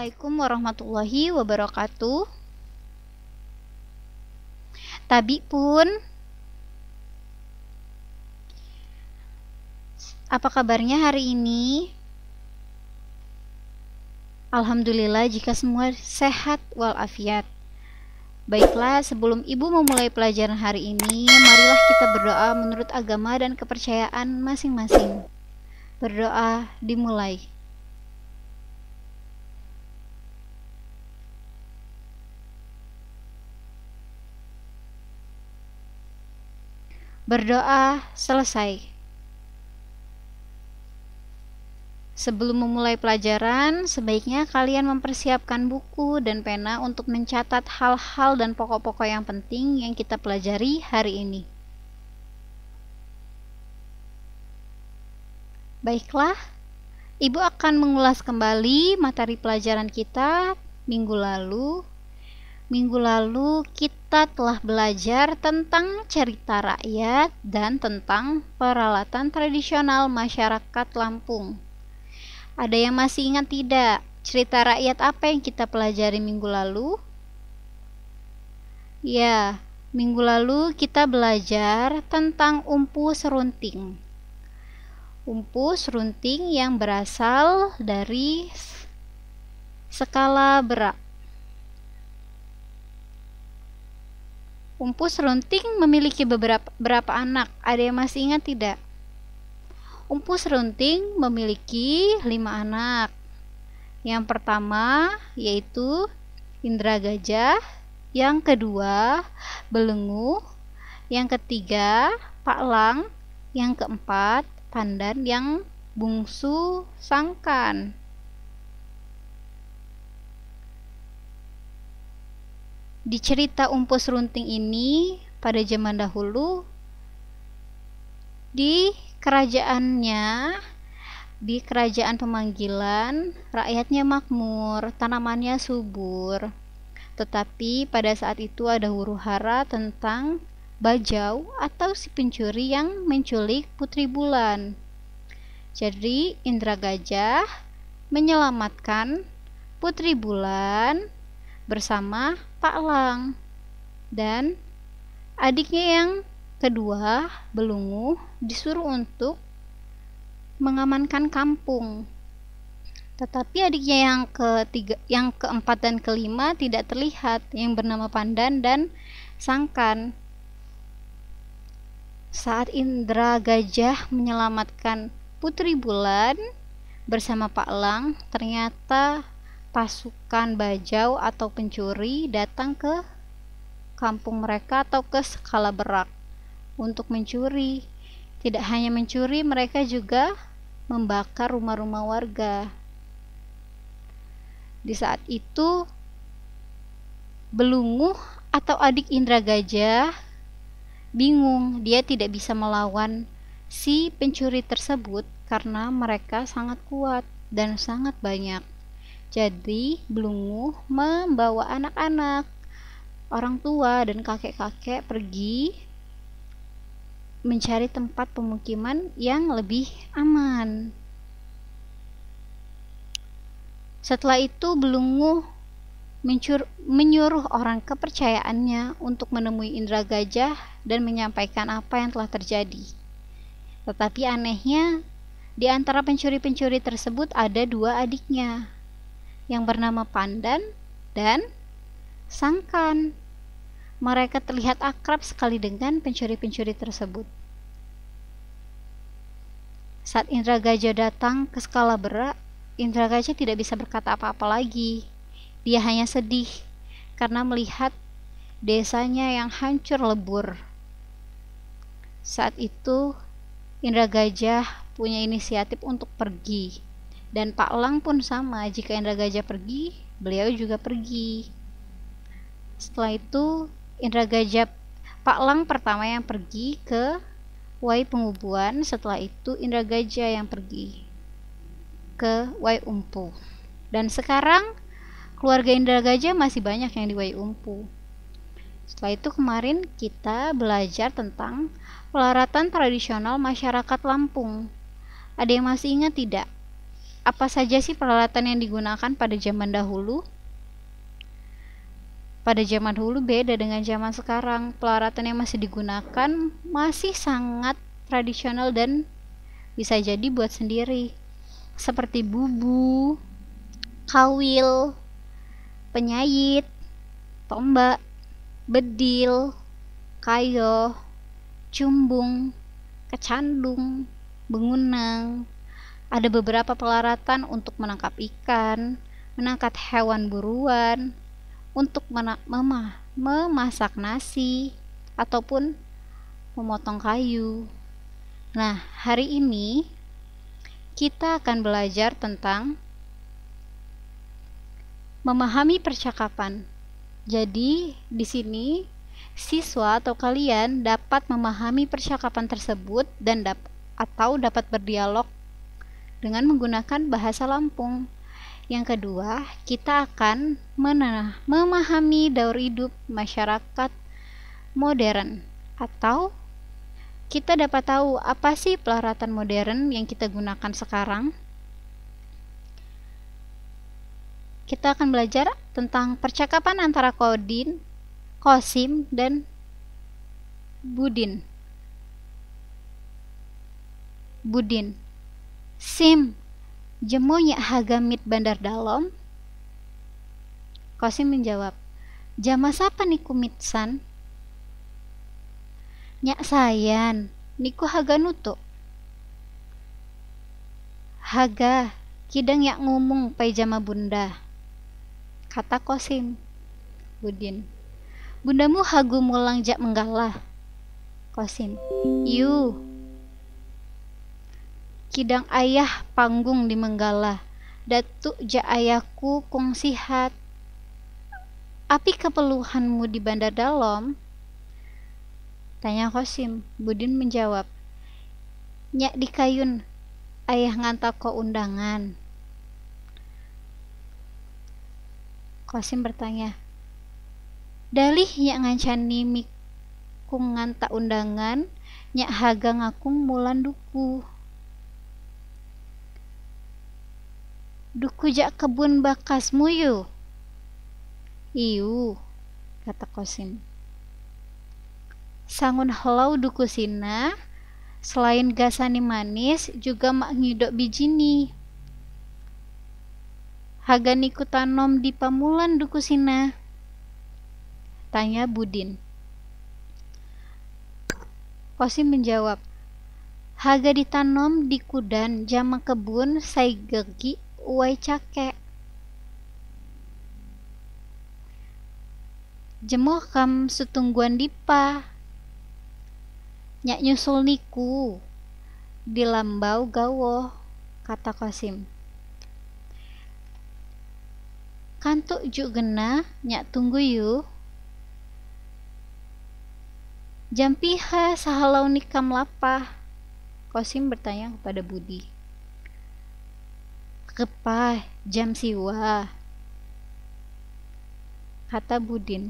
Assalamualaikum warahmatullahi wabarakatuh. Tabi pun, apa kabarnya hari ini? Alhamdulillah jika semua sehat walafiat. Baiklah, sebelum Ibu memulai pelajaran hari ini, marilah kita berdoa menurut agama dan kepercayaan masing-masing. Berdoa dimulai. Berdoa selesai. Sebelum memulai pelajaran, sebaiknya kalian mempersiapkan buku dan pena untuk mencatat hal-hal dan pokok-pokok yang penting yang kita pelajari hari ini. Baiklah, Ibu akan mengulas kembali materi pelajaran kita minggu lalu. Minggu lalu kita telah belajar tentang cerita rakyat dan tentang peralatan tradisional masyarakat Lampung. Ada yang masih ingat tidak? Cerita rakyat apa yang kita pelajari minggu lalu? Ya, minggu lalu kita belajar tentang umpu serunting. Umpu serunting yang berasal dari skala berak. Umpu serunting memiliki berapa anak? Ada yang masih ingat tidak? Umpu serunting memiliki 5 anak. Yang pertama yaitu indra gajah, yang kedua belenggu, yang ketiga paklang, yang keempat pandan, yang bungsu sangkan. Di cerita umpu serunting ini, pada zaman dahulu, di kerajaan pemanggilan, rakyatnya makmur, tanamannya subur. Tetapi pada saat itu ada huru-hara tentang bajau atau si pencuri yang menculik putri bulan. Jadi indra gajah menyelamatkan putri bulan bersama paklang, dan adiknya yang kedua belenggu disuruh untuk mengamankan kampung. Tetapi adiknya yang keempat dan kelima tidak terlihat, yang bernama pandan dan sangkan. Saat indra gajah menyelamatkan putri bulan bersama paklang, ternyata pasukan bajau atau pencuri datang ke kampung mereka atau ke skala berak untuk mencuri. Tidak hanya mencuri, mereka juga membakar rumah-rumah warga. Di saat itu, belenggu atau adik indra gajah bingung, dia tidak bisa melawan si pencuri tersebut karena mereka sangat kuat dan sangat banyak. Jadi belenggu membawa anak-anak, orang tua dan kakek-kakek pergi mencari tempat pemukiman yang lebih aman. Setelah itu belenggu menyuruh orang kepercayaannya untuk menemui indra gajah dan menyampaikan apa yang telah terjadi. Tetapi anehnya, di antara pencuri-pencuri tersebut ada 2 adiknya, yang bernama pandan dan sangkan. Mereka terlihat akrab sekali dengan pencuri-pencuri tersebut. Saat indra gajah datang ke skala berak, indra gajah tidak bisa berkata apa-apa lagi. Dia hanya sedih karena melihat desanya yang hancur lebur. Saat itu indra gajah punya inisiatif untuk pergi, dan paklang pun sama. Jika indra gajah pergi, beliau juga pergi. Setelah itu indra gajah paklang pertama yang pergi ke Wai Pengubuan. Setelah itu indra gajah yang pergi ke Wai Umpu. Dan sekarang keluarga indra gajah masih banyak yang di Wai Umpu. Setelah itu kemarin kita belajar tentang peralatan tradisional masyarakat Lampung. Ada yang masih ingat tidak? Apa saja sih peralatan yang digunakan pada zaman dahulu? Pada zaman dahulu beda dengan zaman sekarang. Peralatan yang masih digunakan masih sangat tradisional dan bisa jadi buat sendiri. Seperti bubu, kawil, penyait, tombak, bedil, kayo, cumbung, kecandung, bengunang. Ada beberapa peralatan untuk menangkap ikan, menangkap hewan buruan, untuk memasak nasi, ataupun memotong kayu. Nah, hari ini kita akan belajar tentang memahami percakapan. Jadi, di sini siswa atau kalian dapat memahami percakapan tersebut dan dapat berdialog dengan menggunakan bahasa Lampung. Yang kedua, kita akan memahami daur hidup masyarakat modern, atau kita dapat tahu apa sih peralatan modern yang kita gunakan sekarang. Kita akan belajar tentang percakapan antara Qasim dan Budin. Sim, jemo nya hagamit bandar dalom? Qasim menjawab, jama sapa niku mitsan? Nyak sayan, niku haga nutuk. Haga, kidang yak ngomong pai jama bunda, kata Qasim. Budin, bundamu hagu mulang jak menggalah. Qasim, yu, kidang ayah panggung di Menggala, datuk ja ayahku kong sihat. Api keperluanmu di bandar dalom? Tanya Qasim. Budin menjawab, nyak di kayun, ayah ngantar ko undangan. Qasim bertanya, dalih nyak ngancani mikung ngantak undangan, nyak haga ngakung mulan duku. Duku jak kebun bakasmu yu? Iyu, kata Qasim. Sangun helau duku sina, selain gasani manis juga mak ngidok bijini. Haga niku tanom di pamulan duku sina? Tanya Budin. Qasim menjawab, haga ditanam di kudan jama kebun sai gegi uai cake. Jemoh kam setungguan dipa, nyak nyusul niku di lambau gawo, kata Qasim. Kantuk juk gena, nyak tunggu yu. Jam piha sahalau nikam lapah? Qasim bertanya kepada Budi. Kepah jam siwa, kata Budin.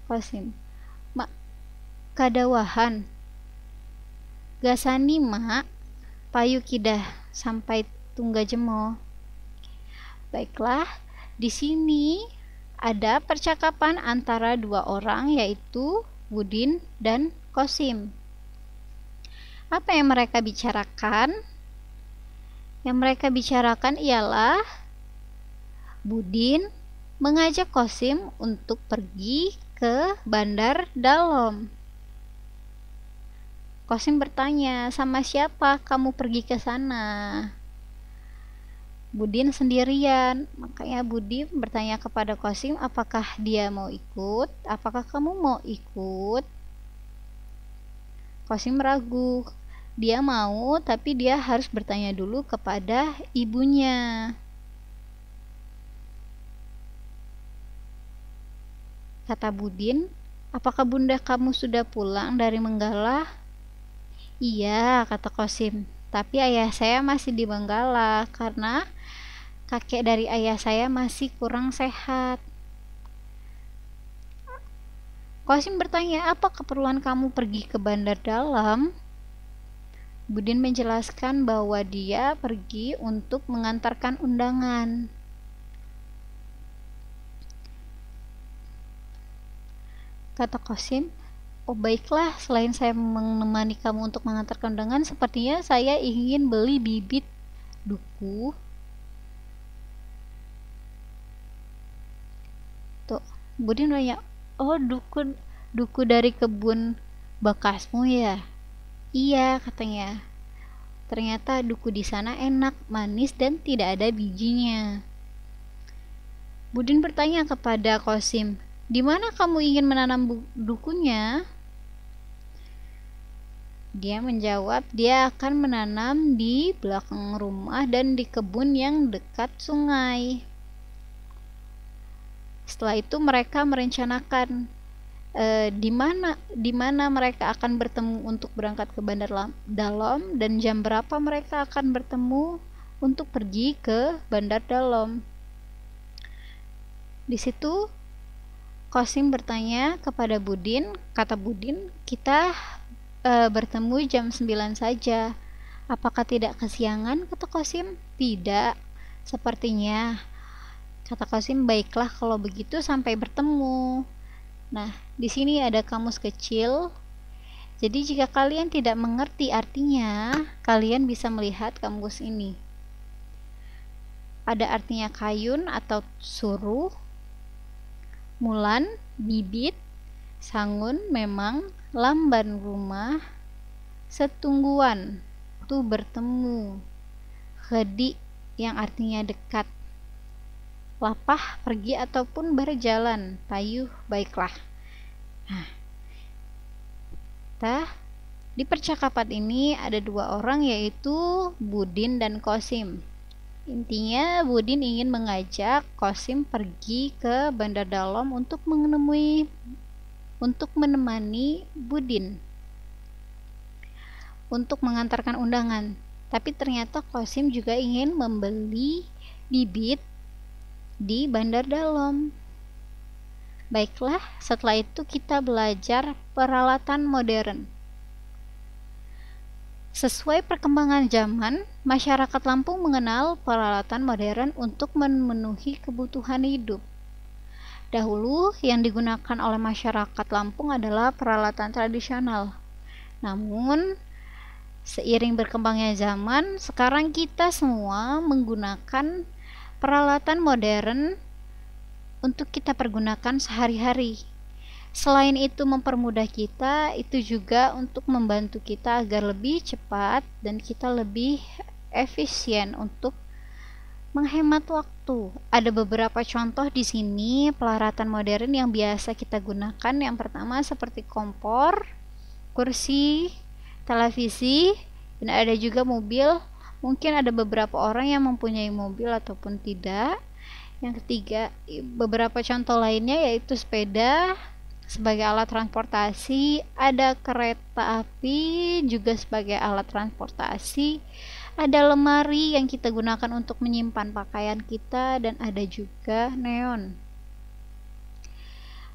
Qasim, mak kadawahan gasani mak payu kidah sampai tungga jemo. Baiklah, di sini ada percakapan antara dua orang, yaitu Budin dan Qasim. Apa yang mereka bicarakan? Yang mereka bicarakan ialah Budin mengajak Qasim untuk pergi ke bandar dalom. Qasim bertanya, sama siapa kamu pergi ke sana? Budin sendirian. Makanya Budin bertanya kepada Qasim, apakah dia mau ikut? Apakah kamu mau ikut? Qasim ragu. Dia mau, tapi dia harus bertanya dulu kepada ibunya. Kata Budin, apakah bunda kamu sudah pulang dari Menggala? Iya, kata Qasim, tapi ayah saya masih di Menggala karena kakek dari ayah saya masih kurang sehat. Qasim bertanya, apa keperluan kamu pergi ke bandar dalam? Budin menjelaskan bahwa dia pergi untuk mengantarkan undangan. Kata Qasim, "Oh baiklah, selain saya menemani kamu untuk mengantarkan undangan, sepertinya saya ingin beli bibit duku." Tuh, Budin nanya, "Oh, duku dari kebun bekasmu ya?" "Iya," katanya. "Ternyata duku di sana enak, manis, dan tidak ada bijinya." Budin bertanya kepada Qasim, "Di mana kamu ingin menanam dukunya?" Dia menjawab, dia akan menanam di belakang rumah dan di kebun yang dekat sungai. Setelah itu mereka merencanakan di mana mereka akan bertemu untuk berangkat ke Bandar Dalom dan jam berapa mereka akan bertemu untuk pergi ke Bandar Dalom. Di situ Qasim bertanya kepada Budin, kata Budin, "Kita bertemu jam 9 saja. Apakah tidak kesiangan?" Kata Qasim. "Tidak, sepertinya." Kata Qasim, "Baiklah kalau begitu sampai bertemu." Nah, di sini ada kamus kecil. Jadi jika kalian tidak mengerti artinya, kalian bisa melihat kamus ini. Ada artinya kayun atau suruh, mulan, bibit, sangun, memang, lamban rumah, setungguan, itu bertemu, khedi yang artinya dekat, lapah, pergi ataupun berjalan, payuh, baiklah. Nah, di percakapan ini ada dua orang, yaitu Budin dan Qasim. Intinya Budin ingin mengajak Qasim pergi ke Bandar Dalom untuk menemani Budin untuk mengantarkan undangan. Tapi ternyata Qasim juga ingin membeli bibit di Bandar Dalom. Baiklah, setelah itu kita belajar peralatan modern. Sesuai perkembangan zaman, masyarakat Lampung mengenal peralatan modern untuk memenuhi kebutuhan hidup. Dahulu, yang digunakan oleh masyarakat Lampung adalah peralatan tradisional. Namun, seiring berkembangnya zaman, sekarang kita semua menggunakan peralatan modern untuk kita pergunakan sehari-hari. Selain itu mempermudah kita, itu juga untuk membantu kita agar lebih cepat dan kita lebih efisien untuk menghemat waktu. Ada beberapa contoh di sini peralatan modern yang biasa kita gunakan. Yang pertama seperti kompor, kursi, televisi, dan ada juga mobil. Mungkin ada beberapa orang yang mempunyai mobil ataupun tidak. Yang ketiga, beberapa contoh lainnya yaitu sepeda sebagai alat transportasi, ada kereta api juga sebagai alat transportasi, ada lemari yang kita gunakan untuk menyimpan pakaian kita, dan ada juga neon.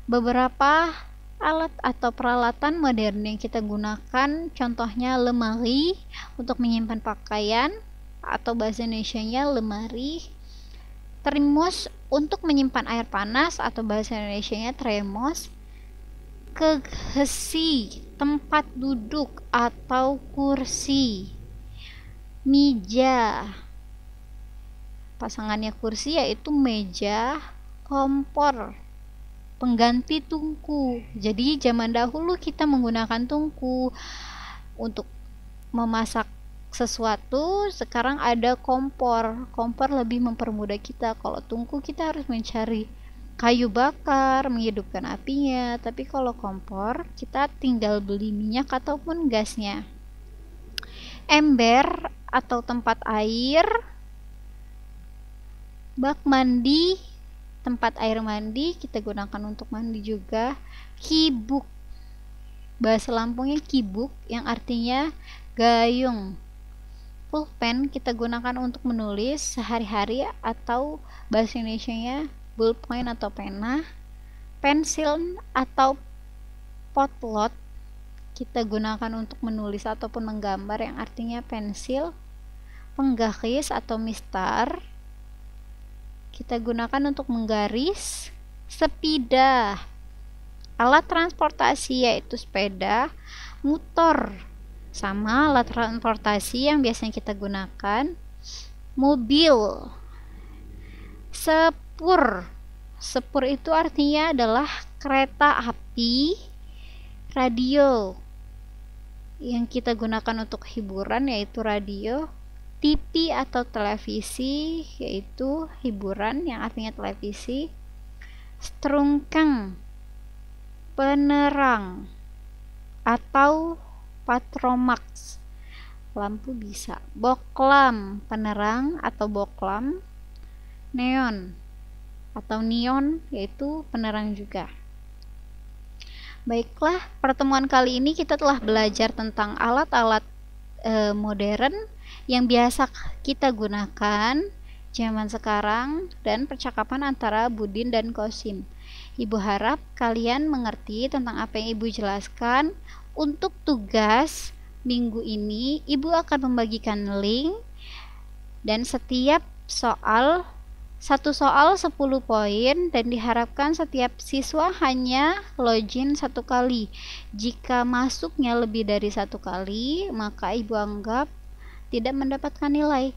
Beberapa alat atau peralatan modern yang kita gunakan, contohnya lemari untuk menyimpan pakaian atau bahasa Indonesianya lemari, termos untuk menyimpan air panas atau bahasa Indonesianya termos, kegesi tempat duduk atau kursi, meja, pasangannya kursi yaitu meja, kompor, pengganti tungku. Jadi zaman dahulu kita menggunakan tungku untuk memasak sesuatu, sekarang ada kompor. Kompor lebih mempermudah kita. Kalau tungku kita harus mencari kayu bakar, menghidupkan apinya. Tapi kalau kompor, kita tinggal beli minyak ataupun gasnya. Ember atau tempat air, bak mandi, tempat air mandi kita gunakan untuk mandi juga. Kibuk, bahasa Lampungnya kibuk yang artinya gayung. Pulpen kita gunakan untuk menulis sehari-hari atau bahasa Indonesianya ballpoint atau pena. Pensil atau potlot kita gunakan untuk menulis ataupun menggambar yang artinya pensil. Penggaris atau mistar kita gunakan untuk menggaris. Sepeda, alat transportasi yaitu sepeda. Motor, sama alat transportasi yang biasanya kita gunakan. Mobil. Sepur, sepur itu artinya adalah kereta api. Radio, yang kita gunakan untuk hiburan yaitu radio. TV atau televisi yaitu hiburan yang artinya televisi. Strungkang, penerang atau patromax, lampu bisa. Boklam, penerang atau boklam. Neon atau neon yaitu penerang juga. Baiklah, pertemuan kali ini kita telah belajar tentang alat-alat modern yang biasa kita gunakan zaman sekarang dan percakapan antara Budin dan Kosim. Ibu harap kalian mengerti tentang apa yang Ibu jelaskan. Untuk tugas minggu ini, Ibu akan membagikan link dan setiap soal, satu soal 10 poin, dan diharapkan setiap siswa hanya login 1 kali. Jika masuknya lebih dari 1 kali, maka Ibu anggap tidak mendapatkan nilai.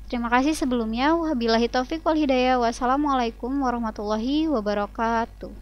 Terima kasih sebelumnya. Wabillahi taufik wal hidayah. Wassalamualaikum warahmatullahi wabarakatuh.